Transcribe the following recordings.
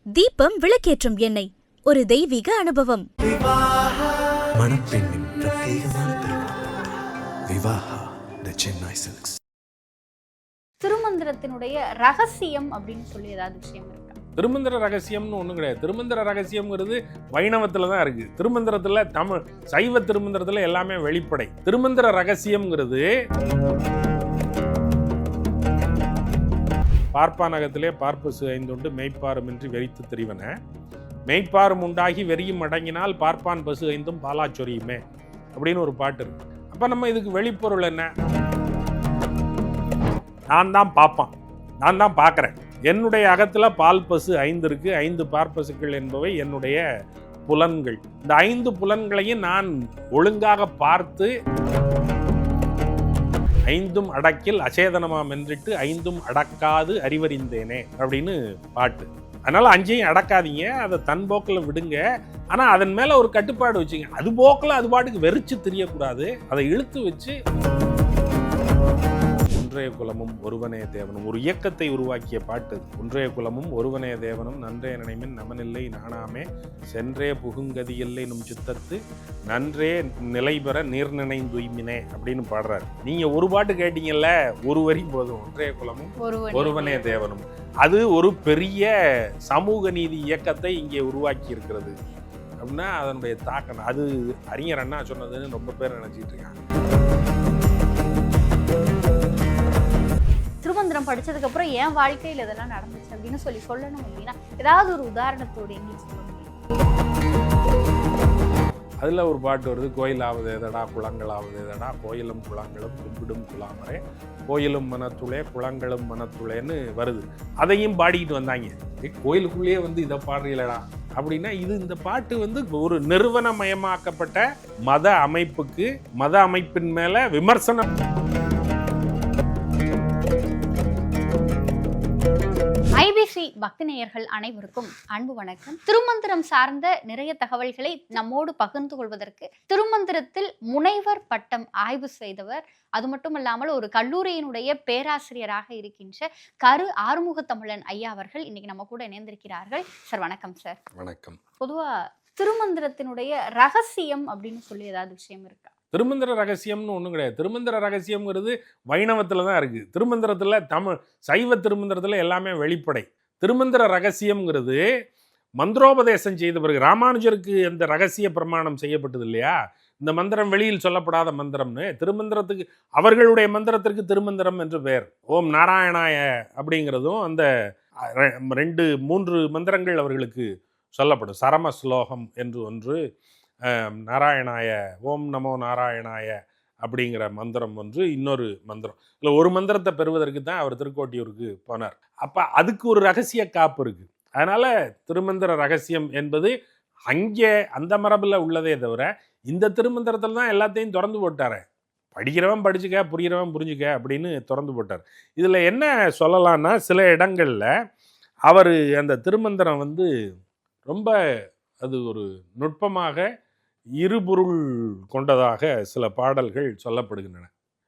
தீபம் விளக்கேற்றும் எண்ணெய் ஒரு தெய்வீக அனுபவம். மணப்பெண்ணின் பிரத்யேகமான திருமணம் விவாஹா தி சென்னை சில்க்ஸ். திருமந்திரத்தினுடைய ரகசியம் அப்படின்னு சொல்லி ஏதாவது விஷயம் இருக்கா? திருமந்திர ரகசியம்னு ஒன்றும் கிடையாது. திருமந்திர ரகசியம்ங்கிறது வைணவத்தில் தான் இருக்குது. திருமந்திரத்தில் தமிழ் சைவ திருமந்திரத்தில் எல்லாமே வெளிப்படை. திருமந்திர ரகசியம்ங்கிறது பார்ப்பானகத்திலே பார்ப்பசு ஐந்துண்டு மெய்ப்பாருமின்றி வெறித்து தெரிவன, மெய்ப்பாரும் உண்டாகி வெறியும் அடங்கினால் பார்ப்பான் பசு ஐந்தும் பாலா சொரியுமே அப்படின்னு ஒரு பாட்டு இருக்கு. அப்போ நம்ம இதுக்கு வெளிப்பொருள் என்ன? நான் தான் பார்ப்பான், நான் தான் பார்க்குறேன். என்னுடைய அகத்தில் பால் பசு 5 இருக்கு. 5 பார்ப்பசுக்கள் என்பவை என்னுடைய புலன்கள். இந்த 5 புலன்களையும் நான் ஒழுங்காக பார்த்து 5 அடக்கில் அச்சேதனமாம் என்றிட்டு 5 அடக்காது அறிவறிந்தேனே அப்படின்னு பாட்டு. அதனால 5ஐயும் அடக்காதீங்க, அதை தன் போக்கில் விடுங்க. ஆனால் அதன் மேலே ஒரு கட்டுப்பாடு வச்சுங்க. அது போக்கில் அது பாட்டுக்கு வெறிச்சு தெரியக்கூடாது. அதை இழுத்து வச்சு ஒன்றைய குலமும் ஒருவனே தேவனும் ஒரு இயக்கத்தை உருவாக்கிய பாட்டு. ஒன்றைய குலமும் ஒருவனே தேவனும் நன்றே நினைமின் நமனில்லை நானாமே சென்றே புகுங்கதி இல்லை நும் சித்தத்து நன்றே நிலை பெற நீர் நினைந்துய்மினே அப்படின்னு பாடுறாரு. நீங்க ஒரு பாட்டு கேட்டீங்கல்ல, ஒரு வரி போதும். ஒன்றைய குலமும் ஒருவனே தேவனும் அது ஒரு பெரிய சமூக நீதி இயக்கத்தை இங்கே உருவாக்கி இருக்கிறது அப்படின்னா அதனுடைய தாக்கம். அது அறிஞர் அண்ணா சொன்னதுன்னு ரொம்ப பேர் நினைச்சிட்டு இருக்காங்க. திருமந்திரம் படிச்சதுக்கு அப்புறம் என் வாழ்க்கையில் இதெல்லாம் நடந்துச்சு அப்படின்னு சொல்லணும் அப்படின்னா ஏதாவது ஒரு உதாரணத்தோடு எங்களுக்கு சொல்ல முடியும்? அதில் ஒரு பாட்டு வருது, கோயில் ஆவது எதடா குளங்கள் ஆவது எதடா கோயிலும் குளங்களும் கும்பிடும் குலாமரே கோயிலும் மனத்துளே குளங்களும் மனத்துளேன்னு வருது. அதையும் பாடிக்கிட்டு வந்தாங்க. கோயிலுக்குள்ளேயே இதை பாடுறீங்களடா அப்படின்னா இந்த பாட்டு ஒரு நிறுவனமயமாக்கப்பட்ட மத அமைப்புக்கு மத அமைப்பின் மேல விமர்சனம். ஐபிசி பக்தி நேயர்கள் அனைவருக்கும் அன்பு வணக்கம். திருமந்திரம் சார்ந்த நிறைய தகவல்களை நம்மோடு பகிர்ந்து கொள்வதற்கு திருமந்திரத்தில் முனைவர் பட்டம் ஆய்வு செய்தவர், அது மட்டும் இல்லாமல் ஒரு கல்லூரியினுடைய பேராசிரியராக இருக்கின்ற கரு ஆறுமுகத்தமிழன் ஐயா அவர்கள் இன்னைக்கு நம்ம கூட இணைந்திருக்கிறார்கள். சார் வணக்கம். சார் வணக்கம். பொதுவா திருமந்திரத்தினுடைய ரகசியம் அப்படின்னு சொல்லி ஏதாவது விஷயம் இருக்கா? திருமந்திர ரகசியம்னு ஒன்றும் கிடையாது. திருமந்திர ரகசியம்ங்கிறது வைணவத்தில் தான் இருக்குது. திருமந்திரத்தில் தமிழ் சைவ திருமந்திரத்தில் எல்லாமே வெளிப்படை. திருமந்திர ரகசியம்ங்கிறது மந்திரோபதேசம் செய்த பிறகு ராமானுஜருக்கு அந்த ரகசிய பிரமாணம் செய்யப்பட்டது இல்லையா? இந்த மந்திரம் வெளியில் சொல்லப்படாத மந்திரம்னு திருமந்திரத்துக்கு, அவர்களுடைய மந்திரத்திற்கு திருமந்திரம் என்று பெயர். ஓம் நாராயணாய அப்படிங்கிறதும் அந்த 2-3 மந்திரங்கள் அவர்களுக்கு சொல்லப்படும். சரம ஸ்லோகம் என்று ஒன்று, நாராயணாய ஓம் நமோ நாராயணாய அப்படிங்கிற மந்திரம் ஒன்று, இன்னொரு மந்திரம். இல்லை, ஒரு மந்திரத்தை பெறுவதற்கு தான் அவர் திருக்கோட்டியூருக்கு போனார். அப்போ அதுக்கு ஒரு ரகசிய காப்பு இருக்குது. அதனால் திருமந்திர ரகசியம் என்பது அங்கே அந்த மரபில் உள்ளதே தவிர இந்த திருமந்திரத்தில் தான் எல்லாத்தையும் திறந்து போட்டார். படிக்கிறவன் படிச்சுக்க, புரிகிறவன் புரிஞ்சுக்க அப்படின்னு திறந்து போட்டார். இதில் என்ன சொல்லலான்னா, சில இடங்களில் அவர் அந்த திருமந்திரம் ரொம்ப அது ஒரு நுட்பமாக இருபொருள் கொண்டதாக சில பாடல்கள் சொல்லப்படுகின்றன.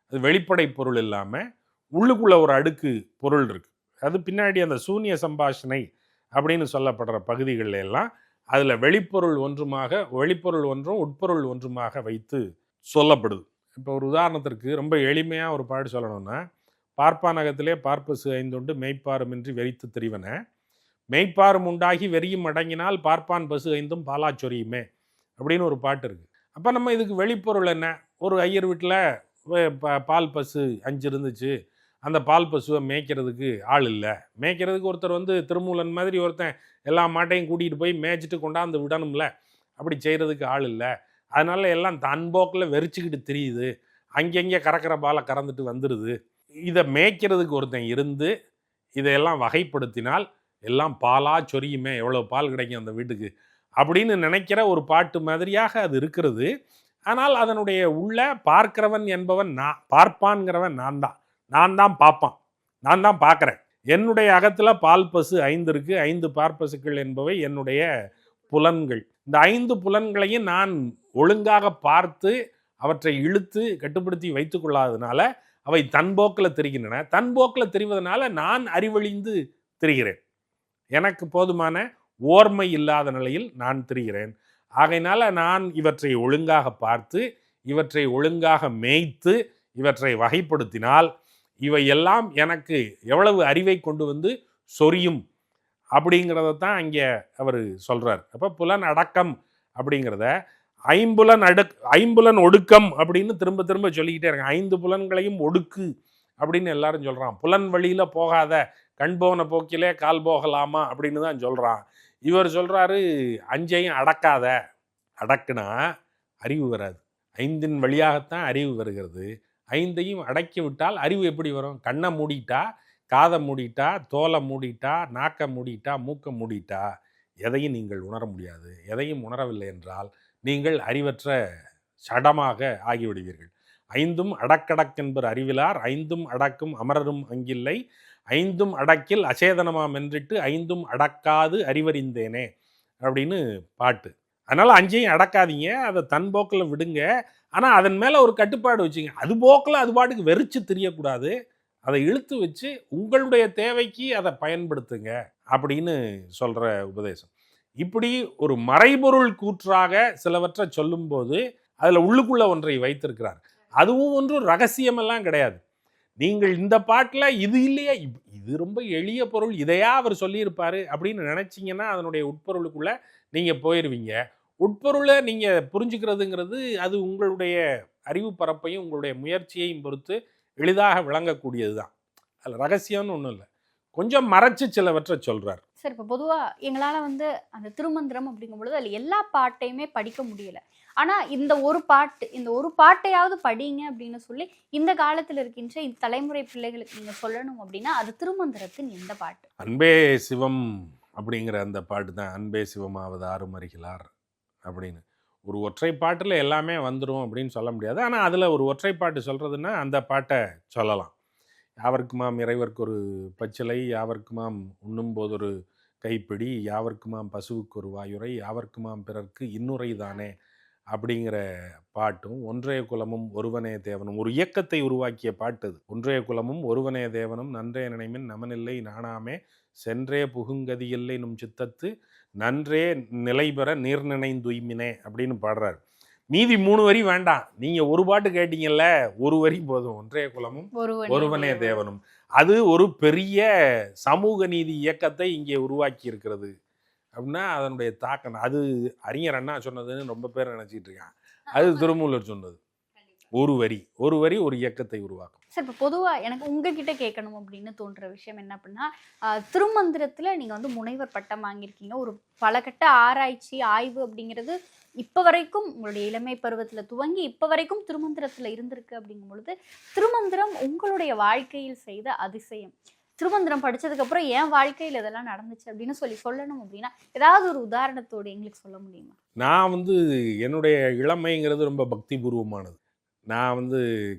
அது வெளிப்படை பொருள் இல்லாமல் உள்ளுக்குள்ள ஒரு அடுக்கு பொருள் இருக்கு. அது பின்னாடி அந்த சூன்ய சம்பாஷணை அப்படின்னு சொல்லப்படுற பகுதிகளில் எல்லாம் அதில் வெளிப்பொருள் ஒன்றும் உட்பொருள் ஒன்றுமாக வைத்து சொல்லப்படுது. இப்போ ஒரு உதாரணத்திற்கு ரொம்ப எளிமையாக ஒரு பாடு சொல்லணும்னா, பார்ப்பானகத்திலே பார்ப்பசு 5 உண்டு மெய்ப்பாருமின்றி வெறித்து தெரிவன, மெய்ப்பாரும் உண்டாகி வெறியும் அடங்கினால் பார்ப்பான் பசு 5 பாலா சொரியுமே அப்படின்னு ஒரு பாட்டு இருக்குது. அப்போ நம்ம இதுக்கு வெளிப்பொருள் என்ன? ஒரு ஐயர் வீட்டில் பால் பசு 5 இருந்துச்சு. அந்த பால் பசுவை மேய்க்கிறதுக்கு ஆள் இல்லை. மேய்க்கிறதுக்கு ஒருத்தர் திருமூலன் மாதிரி ஒருத்தன் எல்லா மாட்டையும் கூட்டிகிட்டு போய் மேய்ச்சிட்டு கொண்டாந்து விடணும்ல. அப்படி செய்கிறதுக்கு ஆள் இல்லை. அதனால எல்லாம் தன் போக்கில் வெறிச்சிக்கிட்டு தெரியுது. அங்கங்கே கறக்கிற பாலை கறந்துட்டு வந்துடுது. இதை மேய்க்கிறதுக்கு ஒருத்தன் இருந்து இதையெல்லாம் வகைப்படுத்தினால் எல்லாம் பாலா சொரியுமே, எவ்வளோ பால் கிடைக்கும் அந்த வீட்டுக்கு அப்படின்னு நினைக்கிற ஒரு பாட்டு மாதிரியாக அது இருக்கிறது. ஆனால் அதனுடைய உள்ள பார்க்கிறவன் என்பவன் நான், பார்ப்பான்கிறவன் நான் தான் பார்ப்பான், நான் தான் பார்க்குறேன். என்னுடைய அகத்தில் பால் பசு 5 இருக்கு. 5 பார்ப்பசுக்கள் என்பவை என்னுடைய புலன்கள். இந்த 5 புலன்களையும் நான் ஒழுங்காக பார்த்து அவற்றை இழுத்து கட்டுப்படுத்தி வைத்து கொள்ளாததுனால அவை தன்போக்கில் தெரிகின்றன. தன்போக்கில் தெரிவதனால நான் அறிவழிந்து தெரிகிறேன். எனக்கு போதுமான ஓர்மை இல்லாத நிலையில் நான் திரிகிறேன். ஆகையினால நான் இவற்றை ஒழுங்காக பார்த்து, இவற்றை ஒழுங்காக மேய்த்து, இவற்றை வகைப்படுத்தினால் இவையெல்லாம் எனக்கு எவ்வளவு அறிவை கொண்டு வந்து சொரியும் அப்படிங்கிறத தான் இங்கே அவர் சொல்றார். அப்போ புலன் அடக்கம் அப்படிங்கிறத ஐம்புலன் ஒடுக்கம் அப்படின்னு திரும்ப திரும்ப சொல்லிக்கிட்டே இருக்காங்க. 5 புலன்களையும் ஒடுக்கு அப்படின்னு எல்லாரும் சொல்றான். புலன் வழியில போகாத, கண் போன போக்கிலே கால் போகலாமா அப்படின்னு தான் சொல்றான். இவர் சொல்றாரு 5ஐயும் அடக்காத. அடக்குனா அறிவு வராது. 5இன் வழியாகத்தான் அறிவு வருகிறது. 5ஐயும் அடக்கி விட்டால் அறிவு எப்படி வரும்? கண்ணை மூடிட்டா, காதை மூடிட்டா, தோலை மூடிட்டா, நாக்கை மூடிட்டா, மூக்கை மூடிட்டா எதையும் நீங்கள் உணர முடியாது. எதையும் உணரவில்லை என்றால் நீங்கள் அறிவற்ற சடமாக ஆகிவிடுவீர்கள். 5ம் அடக்கடக்கென்பர் அறிவிலார், 5ம் அடக்கும் அமரரும் அங்கில்லை, 5ம் அடக்கில் அச்சேதனமாம் என்றிட்டு 5ம் அடக்காது அறிவறிந்தேனே அப்படின்னு பாட்டு. அதனால 5ஐயும் அடக்காதீங்க, அதை தன் போக்கில் விடுங்க. ஆனால் அதன் மேலே ஒரு கட்டுப்பாடு வச்சுங்க. அது போக்கில் அது பாட்டுக்கு வெறிச்சு தெரியக்கூடாது. அதை இழுத்து வச்சு உங்களுடைய தேவைக்கு அதை பயன்படுத்துங்க அப்படின்னு சொல்ற உபதேசம். இப்படி ஒரு மறைபொருள் கூற்றாக சிலவற்றை சொல்லும்போது அதில் உள்ளுக்குள்ள ஒன்றை வைத்திருக்கிறார். அதுவும் ஒன்றும் ரகசியமெல்லாம் கிடையாது. நீங்கள் இந்த பாட்டில் இது இல்லையா, இது ரொம்ப எளிய பொருள், இதையா அவர் சொல்லியிருப்பாரு அப்படின்னு நினைச்சிங்கன்னா அதனுடைய உட்பொருளுக்குள்ள நீங்கள் போயிடுவீங்க. உட்பொருளை நீங்கள் புரிஞ்சுக்கிறதுங்கிறது அது உங்களுடைய அறிவு பரப்பையும் உங்களுடைய முயற்சியையும் பொறுத்து எளிதாக விளங்கக்கூடியது தான். அதில் ரகசியம்னு ஒன்றும் இல்லை, கொஞ்சம் மறைச்சு சிலவற்றை சொல்கிறார். சார், இப்போ பொதுவாக எங்களால் அந்த திருமந்திரம் அப்படிங்கும் பொழுது அதில் எல்லா பாட்டையுமே படிக்க முடியலை. ஆனால் இந்த ஒரு பாட்டையாவது படிங்க அப்படின்னு சொல்லி இந்த காலத்தில் இருக்கின்ற இந்த தலைமுறை பிள்ளைகளுக்கு நீங்கள் சொல்லணும் அப்படின்னா அது திருமந்திரத்தின் எந்த பாட்டு? அன்பே சிவம் அப்படிங்கிற அந்த பாட்டு தான். அன்பே சிவமாவது ஆறும் அறிகிறார் அப்படின்னு ஒரு ஒற்றை பாட்டில் எல்லாமே வந்துடும் அப்படின்னு சொல்ல முடியாது. ஆனால் அதில் ஒரு ஒற்றை பாட்டு சொல்கிறதுன்னா அந்த பாட்டை சொல்லலாம். யாவர்க்குமாம் இறைவர்க்கு ஒரு பச்சிலை, யாவர்க்குமாம் உண்ணும்போது ஒரு கைப்பிடி, யாவர்க்குமாம் பசுவுக்கு ஒரு வாயுரை, யாவர்க்குமாம் பிறர்க்கு இன்னுரை தானே அப்படிங்கிற பாட்டும், ஒன்றைய குலமும் ஒருவனே தேவனும், ஒரு இயக்கத்தை உருவாக்கிய பாட்டு அது. ஒன்றைய குலமும் ஒருவனே தேவனும் நன்றே நினைமின் நமனில்லை நானாமே சென்றே புகுங்கதி இல்லை நும் சித்தத்து நன்றே நிலை பெற நீர் நினைந்துய்மினே அப்படின்னு பாடுறாரு. மீதி 3 வரி வேண்டாம், நீங்க ஒரு பாட்டு கேட்டீங்கல்ல, ஒரு வரி போதும். ஒன்றைய குலமும் ஒருவனே தேவனும். அது ஒரு பெரிய சமூக நீதி இயக்கத்தை இங்கே உருவாக்கி இருக்கிறது அப்படின்னா அதனுடைய தாக்கம். அது அறிஞர் அண்ணா சொன்னதுன்னு ரொம்ப பேர் நினைச்சிட்டு இருக்காங்க. அது திருமூலர் சொன்னது. ஒரு வரி ஒரு இயக்கத்தை உருவாக்கும். சார், இப்போ பொதுவாக எனக்கு உங்ககிட்ட கேட்கணும் அப்படின்னு தோன்ற விஷயம் என்ன அப்படின்னா, திருமந்திரத்தில் நீங்கள் முனைவர் பட்டம் வாங்கியிருக்கீங்க. ஒரு பல கட்ட ஆராய்ச்சி ஆய்வு அப்படிங்கிறது இப்போ வரைக்கும் உங்களுடைய இளமை பருவத்தில் துவங்கி இப்போ வரைக்கும் திருமந்திரத்தில் இருந்திருக்கு. அப்படிங்கும் பொழுது திருமந்திரம் உங்களுடைய வாழ்க்கையில் செய்த அதிசயம், திருமந்திரம் படித்ததுக்கப்புறம் என் வாழ்க்கையில் இதெல்லாம் நடந்துச்சு அப்படின்னு சொல்லணும் அப்படின்னா ஏதாவது ஒரு உதாரணத்தோடு எங்களுக்கு சொல்ல முடியுமா? நான் என்னுடைய இளமைங்கிறது ரொம்ப பக்தி பூர்வமானது. நான்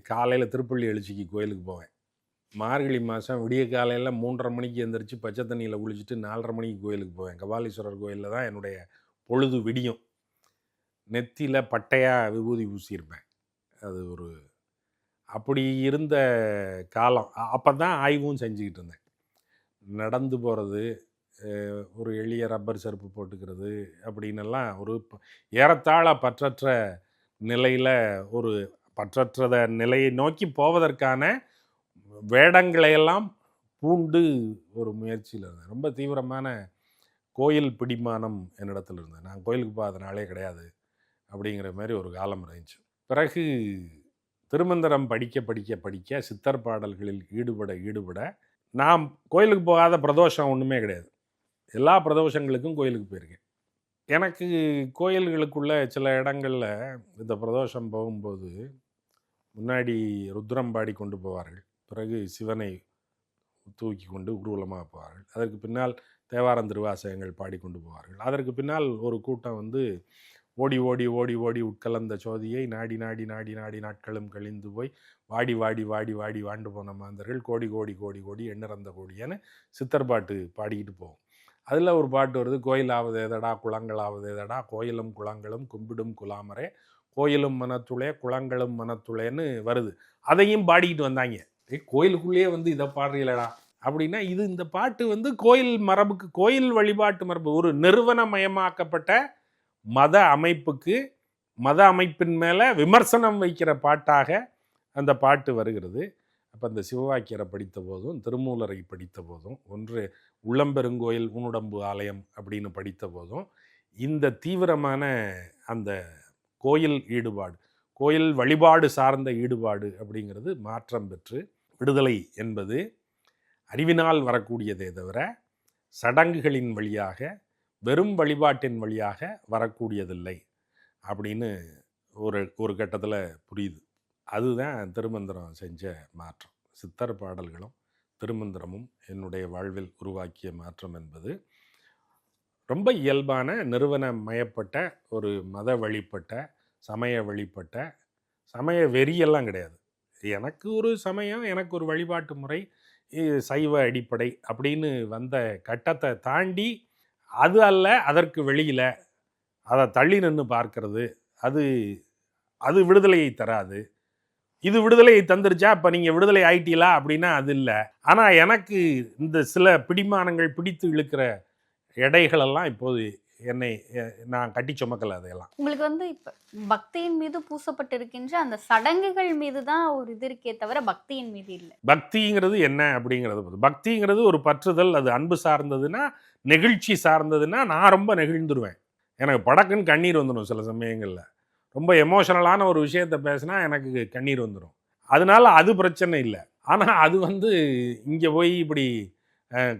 காலையில் திருப்பள்ளி எழுச்சிக்கு கோயிலுக்கு போவேன். மார்கழி மாதம் விடிய காலையில் 3:30 மணிக்கு எழுந்திரிச்சு பச்சை தண்ணியில் குளிச்சுட்டு 4:30 மணிக்கு கோயிலுக்கு போவேன். கபாலீஸ்வரர் கோயிலில் தான் என்னுடைய பொழுது விடியும். நெத்தியில் பட்டையாக விபூதி பூசியிருப்பேன். அது ஒரு அப்படி இருந்த காலம். அப்போ தான் ஆய்வும் செஞ்சுக்கிட்டு இருந்தேன். நடந்து போகிறது, ஒரு எளிய ரப்பர் செருப்பு போட்டுக்கிறது அப்படின்னெல்லாம் ஒரு ஏறத்தாழ பற்றற்ற நிலையில், ஒரு பற்றற்ற நிலையை நோக்கி போவதற்கான வேடங்களையெல்லாம் பூண்டு ஒரு முயற்சியில் இருந்தேன். ரொம்ப தீவிரமான கோயில் பிடிமானம் என்னிடத்தில் இருந்தேன். நான் கோயிலுக்கு போகாதனாலே கிடையாது அப்படிங்கிற மாதிரி ஒரு காலம் இருந்துச்சு. பிறகு திருமந்திரம் படிக்க சித்தர் பாடல்களில் ஈடுபட நான் கோயிலுக்கு போகாத பிரதோஷம் ஒன்றுமே கிடையாது. எல்லா பிரதோஷங்களுக்கும் கோயிலுக்கு போயிருக்கேன். எனக்கு கோயில்களுக்குள்ள சில இடங்களில் இந்த பிரதோஷம் போகும்போது முன்னாடி ருத்ரம் பாடி கொண்டு போவார்கள். பிறகு சிவனை தூக்கி கொண்டு ஊர்வலமாக போவார்கள். அதற்கு பின்னால் தேவாரம் திருவாசகங்கள் பாடிக்கொண்டு போவார்கள். அதற்கு பின்னால் ஒரு கூட்டம் ஓடி ஓடி ஓடி ஓடி உட்கலந்த சோதியை நாடி நாடி நாடி நாடி நாட்களும் கழிந்து போய் வாடி வாடி வாடி வாடி வாண்டு போன மாந்தர்கள் கோடி கோடி கோடி கோடி எண்ணிறந்த கோடின்னு சித்தர் பாட்டு பாடிக்கிட்டு போவோம். அதில் ஒரு பாட்டு வருது, கோயிலாவது ஏதடா குளங்களாவது ஏதடா கோயிலும் குளங்களும் கும்பிடும் குலாமரே கோயிலும் மனத்துளே குளங்களும் மனத்துளேன்னு வருது. அதையும் பாடிக்கிட்டு வந்தாங்க. கோயிலுக்குள்ளேயே இதை பாடுறீங்களடா அப்படின்னா இது இந்த பாட்டு வந்து கோயில் மரபுக்கு, கோயில் வழிபாட்டு மரபு, ஒரு நிறுவனமயமாக்கப்பட்ட மத அமைப்புக்கு, மத அமைப்பின் மேலே விமர்சனம் வைக்கிற பாட்டாக அந்த பாட்டு வருகிறது. அப்போ அந்த சிவவாக்கியரை படித்த போதும் திருமூலரை படித்த போதும், ஒன்று உள்ளம்பெருங்கோயில் ஊனுடம்பு ஆலயம் அப்படின்னு படித்த போதும் இந்த தீவிரமான அந்த கோயில் ஈடுபாடு, கோயில் வழிபாடு சார்ந்த ஈடுபாடு அப்படிங்கிறது மாற்றம் பெற்று, விடுதலை என்பது அறிவினால் வரக்கூடியதே தவிர சடங்குகளின் வழியாக, வெறும் வழிபாட்டின் வழியாக வரக்கூடியதில்லை அப்படின்னு ஒரு கட்டத்தில் புரியுது. அதுதான் திருமந்திரம் செஞ்ச மாற்றம். சித்தர் பாடல்களும் திருமந்திரமும் என்னுடைய வாழ்வில் உருவாக்கிய மாற்றம் என்பது ரொம்ப இயல்பான நிறுவனமயப்பட்ட ஒரு மத வழிபட்ட, சமய வழிபட்ட, சமய வெறியெல்லாம் கிடையாது. எனக்கு ஒரு சமயம், எனக்கு ஒரு வழிபாட்டு முறை, சைவ அடிப்படை அப்படின்னு வந்த கட்டத்தை தாண்டி அது அல்ல, அதற்கு வெளியில் அதை தள்ளி நின்று பார்க்கறது அது விடுதலையை தராது. இது விடுதலையை தந்துருச்சா அப்போ நீங்கள் விடுதலை ஆயிட்டீங்களா அப்படின்னா அது இல்லை. ஆனால் எனக்கு இந்த சில பிடிமானங்கள் பிடித்து இழுக்கிற எடைகளெல்லாம் இப்போது நான் கட்டி சுமக்கல. அதையெல்லாம் உங்களுக்கு வந்து இப்போ பக்தியின் மீது பூசப்பட்டிருக்கின்ற அந்த சடங்குகள் மீது தான் ஒரு இது இருக்கே தவிர பக்தியின் மீது இல்லை. பக்திங்கிறது என்ன அப்படிங்கிறது, பக்திங்கிறது ஒரு பற்றுதல். அது அன்பு சார்ந்ததுன்னா, நெகிழ்ச்சி சார்ந்ததுன்னா நான் ரொம்ப நெகிழ்ந்துருவேன். எனக்கு படக்குன்னு கண்ணீர் வந்துடும். சில சமயங்களில் ரொம்ப எமோஷனலான ஒரு விஷயத்தை பேசினா எனக்கு கண்ணீர் வந்துடும். அதனால அது பிரச்சனை இல்லை. ஆனால் அது வந்து இங்கே போய் இப்படி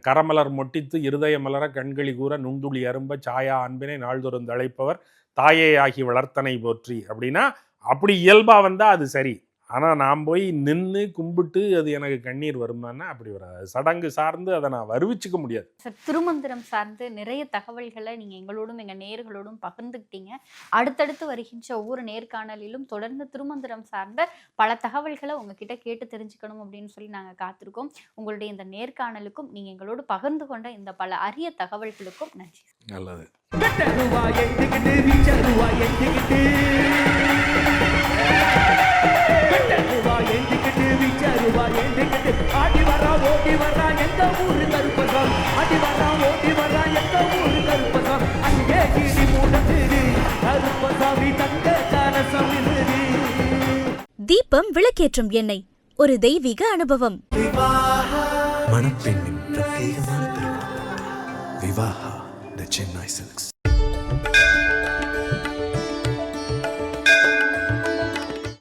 கரமலர் மொட்டித்து இருதய மலர கண்களி கூற நுண்டுளி அரும்ப சாயா அன்பினை நாள்தோறும் தழைப்பவர் தாயே ஆகி வளர்த்தனை போற்றி அப்படின்னா அப்படி இயல்பா வந்தா அது சரி. ஆனால் நான் போய் நின்று கும்பிட்டு அது எனக்கு கண்ணீர் வருமானா அப்படி வராது. சடங்கு சார்ந்து அதை நான் வருவிச்சுக்க முடியாது. சார், திருமந்திரம் சார்ந்து நிறைய தகவல்களை நீங்கள் எங்களோடும் எங்கள் நேயர்களோடும் பகிர்ந்துக்கிட்டீங்க. அடுத்தடுத்து வருகின்ற ஒவ்வொரு நேர்காணலிலும் தொடர்ந்து திருமந்திரம் சார்ந்த பல தகவல்களை உங்ககிட்ட கேட்டு தெரிஞ்சுக்கணும் அப்படின்னு சொல்லி நாங்கள் காத்திருக்கோம். உங்களுடைய இந்த நேர்காணலுக்கும் நீங்கள் எங்களோடு பகிர்ந்து கொண்ட இந்த பல அரிய தகவல்களுக்கும் நன்றி. நல்லது. ஆடி வரா ஓடி வரா எந்த ஊரு கருப்பசாமி, ஆடி வரா ஓடி வரா எந்த ஊரு கருப்பசாமி, அங்கே கிடி மூடது கருப்பசாமி தங்க கலசம். தீபம் விளக்கேற்றும் எண்ணெய், ஒரு தெய்வீக அனுபவம். மணப்பெண்ணின் பிரத்யேகமான திருமணம். விவாஹா தி சென்னை சில்க்ஸ்.